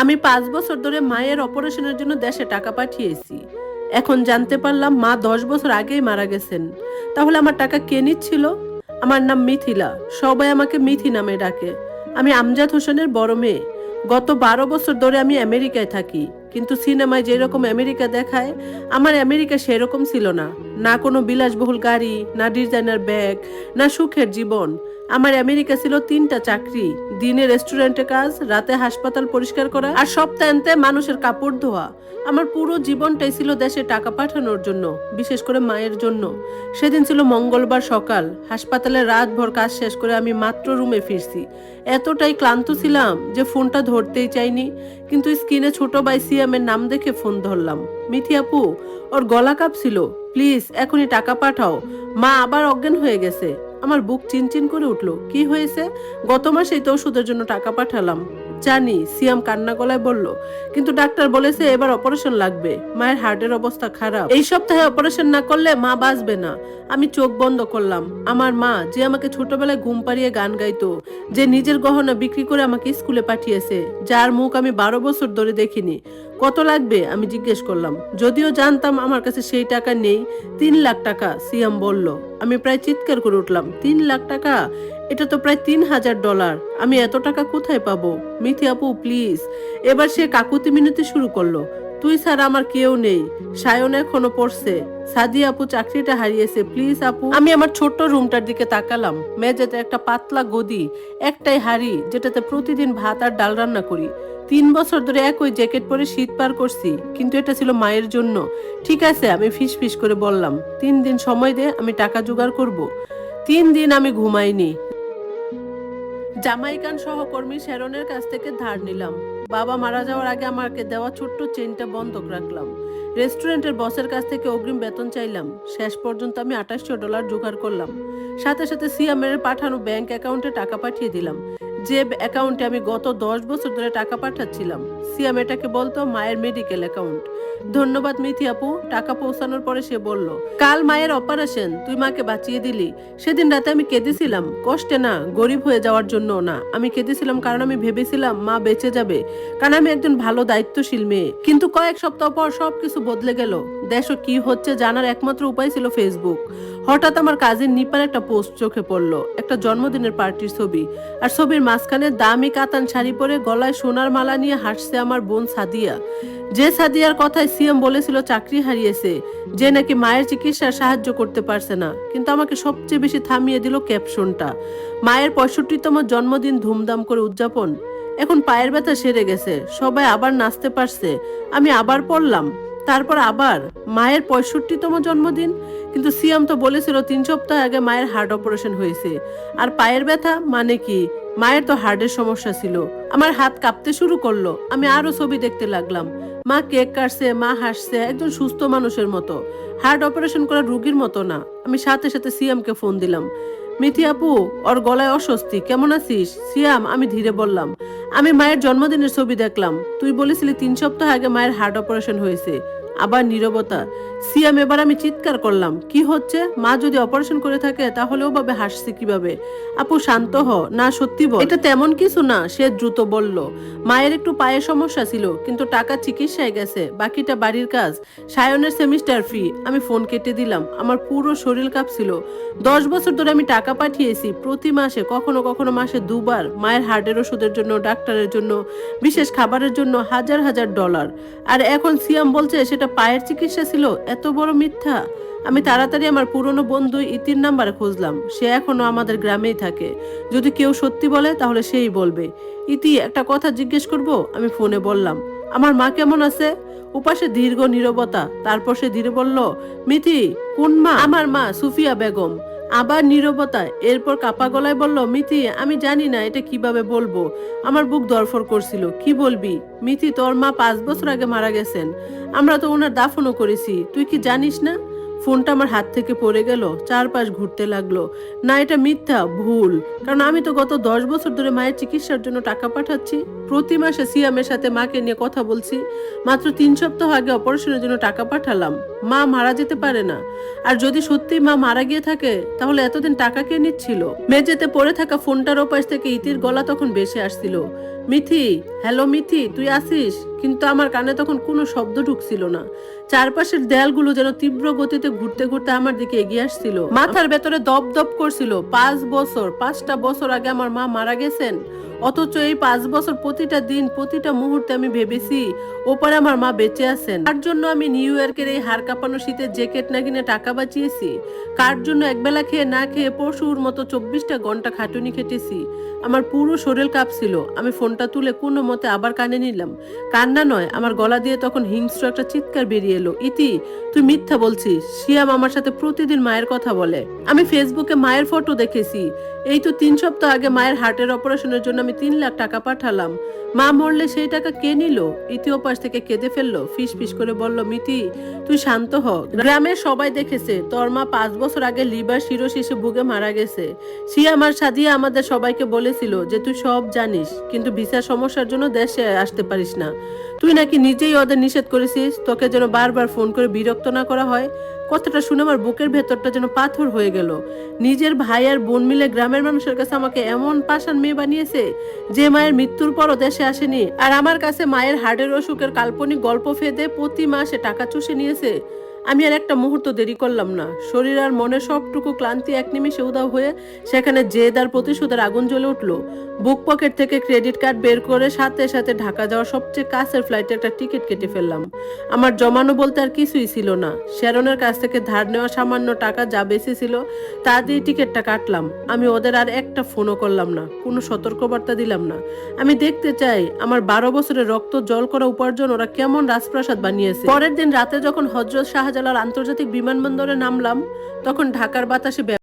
আমি 5 বছর ধরে মায়ের অপারেশনের জন্য দেশে টাকা পাঠিয়েছি। এখন জানতে পারলাম মা 10 বছর আগেই মারা গেছেন। তাহলে আমার টাকা কে নিচ্ছিল? আমার নাম মিথিলা, সবাই আমাকে মিথি নামে ডাকে। আমি আমজাদ হোসেনের বড় মেয়ে। গত 12 বছর ধরে আমি আমেরিকায় থাকি, কিন্তু সিনেমায় যেরকম আমেরিকা দেখায় আমার আমেরিকা সেরকম ছিল না। না কোনো বিলাসবহুল গাড়ি, না ডিজাইনার ব্যাগ, না সুখের জীবন। আমার আমেরিকা ছিল 3টা চাকরি, দিনে রেস্টুরেন্টে কাজ, রাতে হাসপাতাল পরিষ্কার করা, আর সপ্তাহান্তে মানুষের কাপড় ধোয়া। আমার পুরো জীবনটাই ছিল দেশে টাকা পাঠানোর জন্য, বিশেষ করে মায়ের জন্য। সেদিন ছিল মঙ্গলবার সকাল। হাসপাতালে রাতভর কাজ শেষ করে আমি মাত্র রুমে ফিরছি। এতটাই ক্লান্ত ছিলাম যে ফোনটা ধরতেই চাইনি, কিন্তু স্ক্রিনে ছোট ভাই সিয়ামের নাম দেখে ফোন ধরলাম। মিথি আপু, ওর গলা কাঁপছিল। প্লিজ এখনই টাকা পাঠাও, মা আবার অজ্ঞান হয়ে গেছে। আমার বুক চিনচিন করে উঠলো। কি হয়েছে? গত মাসেই তো ওষুধের জন্য টাকা পাঠালাম। জানি, সিয়াম কান্না গলায় বলল, কিন্তু ডাক্তার বলেছে এবার অপারেশন লাগবে। মায়ের হার্টের অবস্থা খারাপ, এই সপ্তাহে অপারেশন না করলে মা বাঁচবে না। আমি চোখ বন্ধ করলাম। আমার মা, যে আমাকে ছোটবেলায় ঘুম পাড়িয়ে গান গাইতো, যে নিজের গহনা বিক্রি করে আমাকে স্কুলে পাঠিয়েছে, যার মুখ আমি 12 বছর ধরে দেখিনি। কত লাগবে আমি জিজ্ঞেস করলাম, যদিও জানতাম আমার কাছে সেই টাকা নেই। 3 লাখ টাকা, সিয়াম বলল। আমি প্রায় চিৎকার করে উঠলাম, 3 লাখ টাকা? এটা তো প্রায় $3000। আমি এত টাকা কোথায় পাবো? মিথি আপু প্লিজ। এবার সে কাকুতি মিনতি শুরু করলো। তুই ছাড়া আমার কেউ নেই। সায়ন এখনো পড়ছে, সাদিয়া আপু চাকরিটা হারিয়েছে, প্লিজ আপু। আমি আমার ছোট্ট রুমটার দিকে তাকালাম। মেঝেতে একটা পাতলা গদি, একটাই হাড়ি যেটাতে প্রতিদিন ভাত আর ডাল রান্না করি। 3 বছর ধরে একই জ্যাকেট পরে শীত পার করছি, কিন্তু এটা ছিল মায়ের জন্য। ঠিক আছে, আমি ফিস করে বললাম, 3 দিন সময় দে, আমি টাকা জোগাড় করব। 3 দিন আমি ঘুমাইনি। জামাইকান সহকর্মী শ্যারনের কাছ থেকে ধার নিলাম। বাবা মারা যাওয়ার আগে আমাকে দেওয়া ছোট্ট চেনটা বন্ধক রাখলাম। রেস্টুরেন্টের বসের কাছ থেকে অগ্রিম বেতন চাইলাম। শেষ পর্যন্ত আমি $2800 জোগাড় করলাম। সাথে সাথে সিয়ামের পাঠানো ব্যাংক অ্যাকাউন্টে টাকা পাঠিয়ে দিলাম, যে অ্যাকাউন্টে আমি গত 10 বছর ধরে টাকা পাঠাচ্ছিলাম। সিয়াম এটাকে বলতো মায়ের মেডিকেল অ্যাকাউন্ট। ধন্যবাদ মিথি আপু। টাকা পৌঁছানোর পরে সে বলল, কাল মায়ের অপারেশন, তুই মাকে বাঁচিয়ে দিলি। সেদিন রাতে আমি কেঁদেছিলাম, কষ্টে না, গরিব হয়ে যাওয়ার জন্য না। আমি কেঁদেছিলাম কারণ আমি ভেবেছিলাম মা বেঁচে যাবে, কারণ আমি একজন ভালো দায়িত্বশীল মেয়ে। কিন্তু কয়েক সপ্তাহ পর সবকিছু বদলে গেল। দেশে কি হচ্ছে জানার একমাত্র উপায় ছিল ফেসবুক। হঠাৎ আমার কাজিন নিপার একটা পোস্ট চোখে পড়লো, একটা জন্মদিনের পার্টির ছবি। আর ছবির মাঝখানে দামি কাতান শাড়ি পরে গলায় সোনার মালা নিয়ে হাসছে আমার বোন সাদিয়া। যে সাদিয়ার কথায় সিএম বলেছিল চাকরি হারিয়েছে, যে নাকি মায়ের চিকিৎসার সাহায্য করতে পারছে না। কিন্তু আমাকে সবচেয়ে বেশি থামিয়ে দিল ক্যাপশনটা, মায়ের 65তম জন্মদিন ধুমধাম করে উদযাপন। এখন পায়ের ব্যথা সেরে গেছে, সবাই আবার নাচতে পারছে। আমি আবার পড়লাম, তারপর আবার মায়ের 65তম জন্মদিন। কিন্তু সিয়াম তো বলেছিল 3 সপ্তাহ আগে মায়ের হার্ট অপারেশন হয়েছে। আর পায়ের ব্যথা মানে কি? মায়ের তো হার্টের সমস্যা ছিল। আমার হাত কাঁপতে শুরু করলো। আমি আরো ছবি দেখতে লাগলাম। মা কেক কাটছে, মা হাসছে, একজন সুস্থ মানুষের মতো, হার্ট অপারেশন করা রোগীর মতো না। আমি সাথে সাথে সিয়ামকে ফোন দিলাম। মিথি আপু, ওর গলায় অস্বস্তি, কেমন আছিস? সিয়াম, আমি ধীরে বললাম, আমি মায়ের জন্মদিনের ছবি দেখলাম, তুই বলেছিলি 3 সপ্তাহ আগে মায়ের হার্ট অপারেশন হয়েছে। আবার নীরবতা। সিয়াম, এবার আমি চিৎকার করলাম, কি হচ্ছে? মা যদি অপারেশন করে থাকে তাহলে ওভাবে হাসছে কিভাবে? আপু শান্ত হ, না সত্যি বল। এটা তেমন কিছু না, সে দ্রুত বলল। মায়ের একটু পায়ের সমস্যা ছিল, কিন্তু টাকা চিকিৎসায় গেছে, বাকিটা বাড়ির কাজ, সায়নের সেমিস্টার ফি। আমি ফোন কেটে দিলাম। আমার পুরো শরীর কাঁপছিল। 10 বছর ধরে আমি টাকা পাঠিয়েছি প্রতি মাসে, কখনো কখনো মাসে 2 বার, মায়ের হার্টের ওষুধের জন্য, ডাক্তারের জন্য, বিশেষ খাবারের জন্য হাজার হাজার ডলার। আর এখন সিয়াম বলছে সেটা পায়ের চিকিৎসা ছিল। এত বড় মিথ্যা! আমি তাড়াতাড়ি আমার পুরনো বন্ধু ইতির নাম্বারে খুঁজলাম। সে এখনো আমাদের গ্রামেই থাকে। যদি কেউ সত্যি বলে তাহলে সেই বলবে। ইতি, একটা কথা জিজ্ঞেস করব? আমি ফোনে বললাম, আমার মা কেমন আছে? উপাসে দীর্ঘ নীরবতা। তারপর সে ধীরে বলল, মিথি, কোন মা? আমার মা সুফিয়া বেগম। আবার নীরবতা। এরপর কাপা গলায় বলল, মিথি, আমি জানি না এটা কিভাবে বলবো। আমার বুক ধড়ফড় করছিল। কি বলবি? মিথি, তোর মা 5 বছর আগে মারা গেছেন। আমরা তো ওনার দাফনও করেছি, তুই কি জানিস না? ফোনটা আমার হাত থেকে পড়ে গেল। চারপাশ ঘুরতে লাগলো। না, এটা মিথ্যা, ভুল। কারণ আমি তো গত 10 বছর ধরে মায়ের চিকিৎসার জন্য টাকা পাঠাচ্ছি। প্রতি মাসে সিয়ামের সাথে মাকে নিয়ে কথা বলছি। মাত্র 3 সপ্তাহ আগে অপারেশনের জন্য টাকা পাঠালাম। মা মারা যেতে পারে না। আর যদি সত্যি মা মারা গিয়ে থাকে তাহলে এতদিন টাকা কে নিচ্ছিল? মেঝেতে পড়ে থাকা ফোনটার ওপাশ থেকে ইতির গলা তখন ভেসে আসছিল, মিথি, হ্যালো মিথি, তুই আসিস? কিন্তু আমার কানে তখন কোনো শব্দ ঢুকছিল না। চারপাশের দেয়ালগুলো যেন তীব্র গতিতে ঘুরতে ঘুরতে আমার দিকে এগিয়ে আসছিল। মাথার ভেতরে দপ দপ করছিল, 5টা বছর আগে আমার মা মারা গেছেন। অথচ এই 5 বছর প্রতিটা দিন প্রতিটা মুহূর্তে আমি ভেবেছি ওপারে আমার মা বেঁচে আছেন। কার জন্য আমি নিউ ইয়র্কের এই হাড় কাঁপানো শীতের জ্যাকেট না কিনে টাকা বাঁচিয়েছি? কার জন্য একবেলা খেয়ে না খেয়ে পশুর মতো 24টা ঘন্টা খাটুনি খেটেছি? আমার পুরো শরীর কাঁপছিল। আমি ফোনটা তুলে কোনো মতে আবার কানে নিলাম। কান্না নয়, আমার গলা দিয়ে তখন হিংস্র একটা চিৎকার বেরিয়ে এলো, ইতি, তুই মিথ্যা বলছিস। শিয়াম আমার সাথে প্রতিদিন মায়ের কথা বলে। আমি ফেসবুকে মায়ের ফটো দেখেছি। এই তো 3 সপ্তাহ আগে মায়ের হার্টের অপারেশনের জন্য আমি 3 লাখ টাকা পাঠালাম। মা মরলে সেই টাকা কে নিল? ইতি ওপাশ থেকে কেঁদে ফেললো, ফিস ফিস করে বলল, মিতি, তুই শান্ত হ। গ্রামের সবাই দেখেছে তোর মা 5 বছর আগে লিভার সিরোসিসে ভুগে মারা গেছে। শিয়াম আর সাদিয়া আমাদের সবাইকে বলেছিল যে তুই সব জানিস, কিন্তু ভিসার সমস্যার জন্য দেশে আসতে পারিস না। তুই নাকি নিজেই ওদের নিষেধ করেছিস, তোকে যেন বারবার ফোন করে বিরক্ত না করা হয়। কথাটা শুনে আমার বুকের ভেতরটা যেন পাথর হয়ে গেল। নিজের ভাই আর বোন মিলে গ্রামের মানুষের কাছে আমাকে এমন পাষাণ মেয়ে বানিয়েছে, যে মায়ের মৃত্যুর পরও দেশে আসেনি, আর আমার কাছে মায়ের হার্টের অসুখের কাল্পনিক গল্প ফেদে প্রতি মাসে টাকা চুষে নিয়েছে। আমি আর একটা মুহূর্ত দেরি করলাম না। শরীর আর মনের সবটুকু ক্লান্তি এক নিমিষে উধাও হয়ে সেখানে জেদ আর প্রতিশোধের আগুন জ্বলে উঠল। বুক পকেট থেকে ক্রেডিট কার্ড বের করে সাথে সাথে ঢাকা যাওয়ার সবচেয়ে কাছের ফ্লাইটে একটা টিকিট কেটে ফেললাম। আমার জমানো বলতে আর কিছুই ছিল না। শ্যারনের কাছ থেকে ধার নেওয়া সামান্য টাকা যা বেশি ছিল তা দিয়ে টিকিটটা কাটলাম। আমি ওদের আর একটা ফোনও করলাম না, কোনো সতর্কবার্তা দিলাম না। আমি দেখতে চাই আমার 12 বছরের রক্ত জল করা উপার্জন ওরা কেমন রাজপ্রাসাদ বানিয়েছে। পরের দিন রাতে যখন হযরত শাহজালাল আন্তর্জাতিক বিমানবন্দরে নামলাম, তখন ঢাকার বাতাসে